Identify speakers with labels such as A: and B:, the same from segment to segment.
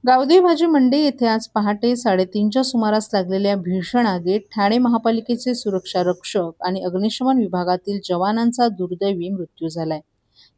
A: गावदेवी भाजी मंडी येथे आज पहाटे 3:30च्या सुमारास लागलेल्या भीषण आगीत ठाणे महापालिकेचे सुरक्षा रक्षक आणि अग्निशमन विभागातील जवानांचा दुर्दैवी मृत्यू झालाय।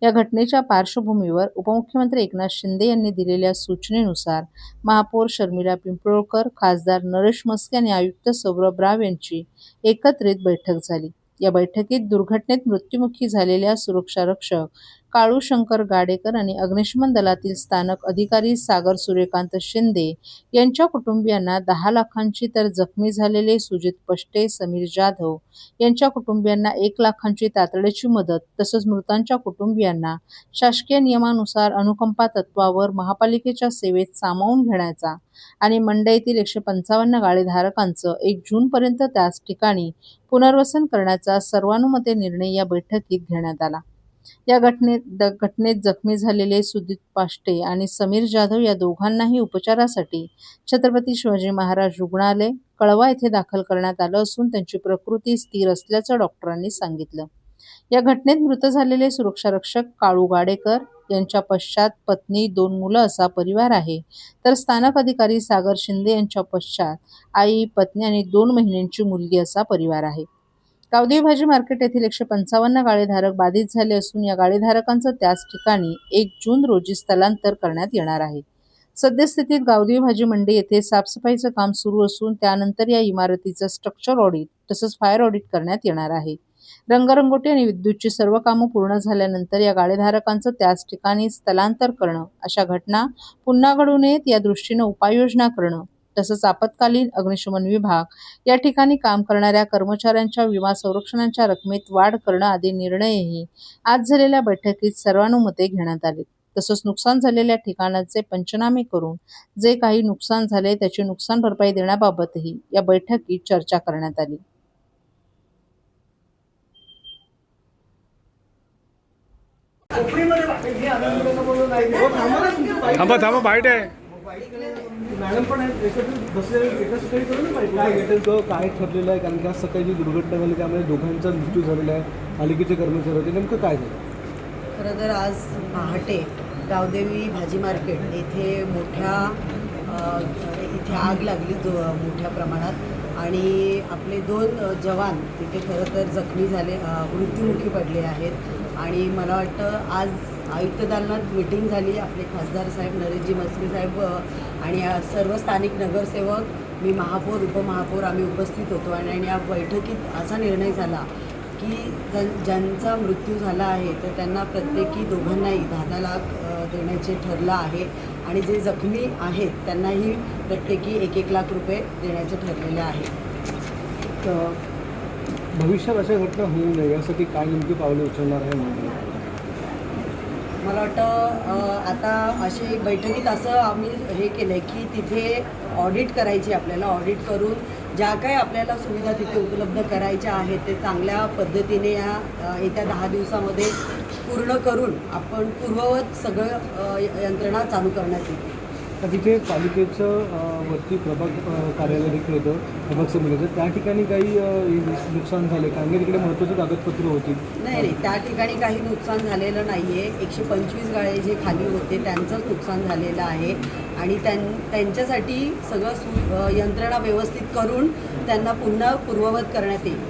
A: या घटनेच्या पार्श्वभूमीवर उपमुख्यमंत्री एकनाथ शिंदे यांनी दिलेल्या सूचनेनुसार महापौर शर्मिला पिंपळकर, खासदार नरेश म्हस्के आणि आयुक्त सौरभ राव यांची एकत्रित बैठक झाली। या बैठकीत दुर्घटनेत मृत्युमुखी झालेल्या सुरक्षा रक्षक काळू शंकर गाडेकर आणि अग्निशमन दलातील स्थानक अधिकारी सागर सूर्यकांत शिंदे यांच्या कुटुंबियांना 10 लाखांची तर जखमी झालेले सुजित पष्टे, समीर जाधव यांच्या कुटुंबियांना 1 लाखांची तातडीची मदत तसंच मृतांच्या कुटुंबियांना शासकीय नियमानुसार अनुकंपा तत्वावर महापालिकेच्या सेवेत सामावून घेण्याचा आणि मंडईतील 155 गाळेधारकांचं 1 जूनपर्यंत त्याच ठिकाणी पुनर्वसन करण्याचा सर्वानुमते निर्णय या बैठकीत घेण्यात आला। या घटनेत जखमी झालेले सुजित पाष्टे आणि समीर जाधव या दोघांनाही उपचारासाठी छत्रपती शिवाजी महाराज रुग्णालय कळवा येथे दाखल करण्यात आलं असून त्यांची प्रकृती स्थिर असल्याचं डॉक्टरांनी सांगितलं। या घटनेत मृत झालेले सुरक्षारक्षक काळू गाडेकर यांच्या पश्चात पत्नी, 2 मुलं असा परिवार आहे, तर स्थानक अधिकारी सागर शिंदे यांच्या पश्चात आई, पत्नी आणि 2 महिन्यांची मुलगी असा परिवार आहे। गावदेवी भाजी मार्केट येथील 155 गाळेधारक बाधित झाले असून या गाळेधारकांचं त्याच ठिकाणी 1 जून रोजी स्थलांतर करण्यात येणार आहे। सद्यस्थितीत गावदेवी भाजी मंडी येथे साफसफाईचं काम सुरू असून त्यानंतर या इमारतीचं स्ट्रक्चर ऑडिट तसंच फायर ऑडिट करण्यात येणार आहे। रंगरंगोटी आणि विद्युतची सर्व कामं पूर्ण झाल्यानंतर या गाळेधारकांचं त्याच ठिकाणी स्थलांतर करणं, अशा घटना पुन्हा घडू नयेत या दृष्टीनं उपाययोजना करणं तसंच आपत्कालीन अग्निशमन विभाग या ठिकाणी काम करणाऱ्या कर्मचाऱ्यांच्या विमा संरक्षणाच्या रकमेत वाढ करणं आदी निर्णयही आज झालेल्या बैठकीत सर्वानुमते घेण्यात आले। तसंच नुकसान झालेल्या ठिकाणाचे पंचनामे करून जे काही नुकसान झाले त्याची नुकसान भरपाई देण्याबाबतही या बैठकीत चर्चा करण्यात आली।
B: थांबा बाईट आहे
C: मॅडम पण बसलेले एकाच ठिकाणी करू ना काय घेतलं काय ठरलेलं आहे, कारण की आज सकाळी जी दुर्घटना झाली त्यामुळे दोघांचा मृत्यू झालेला आहे, पालिकेचे कर्मचारी होते, नेमकं काय झालं?
D: खरं तर आज पहाटे गावदेवी भाजी मार्केट येथे इथे आग लागली मोठ्या प्रमाणात आणि आपले 2 जवान तिथे खरं तर जखमी झाले, मृत्युमुखी पडले आहेत। आणि मला वाटतं आज आयुक्त दालनात मीटिंग झाली, आपले खासदार साहेब नरेशजी म्हस्के साहेब आणि सर्व स्थानिक नगरसेवक, मी महापौर, उपमहापौर आम्ही उपस्थित होतो आणि या बैठकीत असा निर्णय झाला की ज्यांचा मृत्यू झाला आहे तर त्यांना प्रत्येकी दोघांनाही 10 लाख देण्याचे ठरलं आहे आणि जे जखमी आहेत त्यांनाही प्रत्येकी 1-1 लाख रुपये देण्याचे ठरलेले आहे।
C: भविष्यात अशा घटना होऊ नये यासाठी काय नेमकी पावले उचलणार आहे?
D: मला वाटतं आता असे बैठकीत असं आम्ही हे केलं आहे की तिथे ऑडिट करायची, आपल्याला ऑडिट करून ज्या काही आपल्याला सुविधा तिथे उपलब्ध करायच्या आहेत ते चांगल्या पद्धतीने या येत्या 10 दिवसामध्ये पूर्ण करून आपण पूर्ववत सगळं यंत्रणा चालू करण्यात येईल।
C: तर तिथे पालिकेचं वरती प्रभाग कार्यालय देखील होतं, प्रभाग समितीचं, त्या ठिकाणी काही नुकसान झाले कारण की तिकडे महत्त्वाची कागदपत्र होती?
D: नाही, त्या ठिकाणी काही नुकसान झालेलं नाही आहे। 125 गाळे जे खाली होते त्यांचंच नुकसान झालेलं आहे आणि त्यांच्यासाठी सगळं यंत्रणा व्यवस्थित करून त्यांना पुन्हा पूर्ववत करण्यात येईल।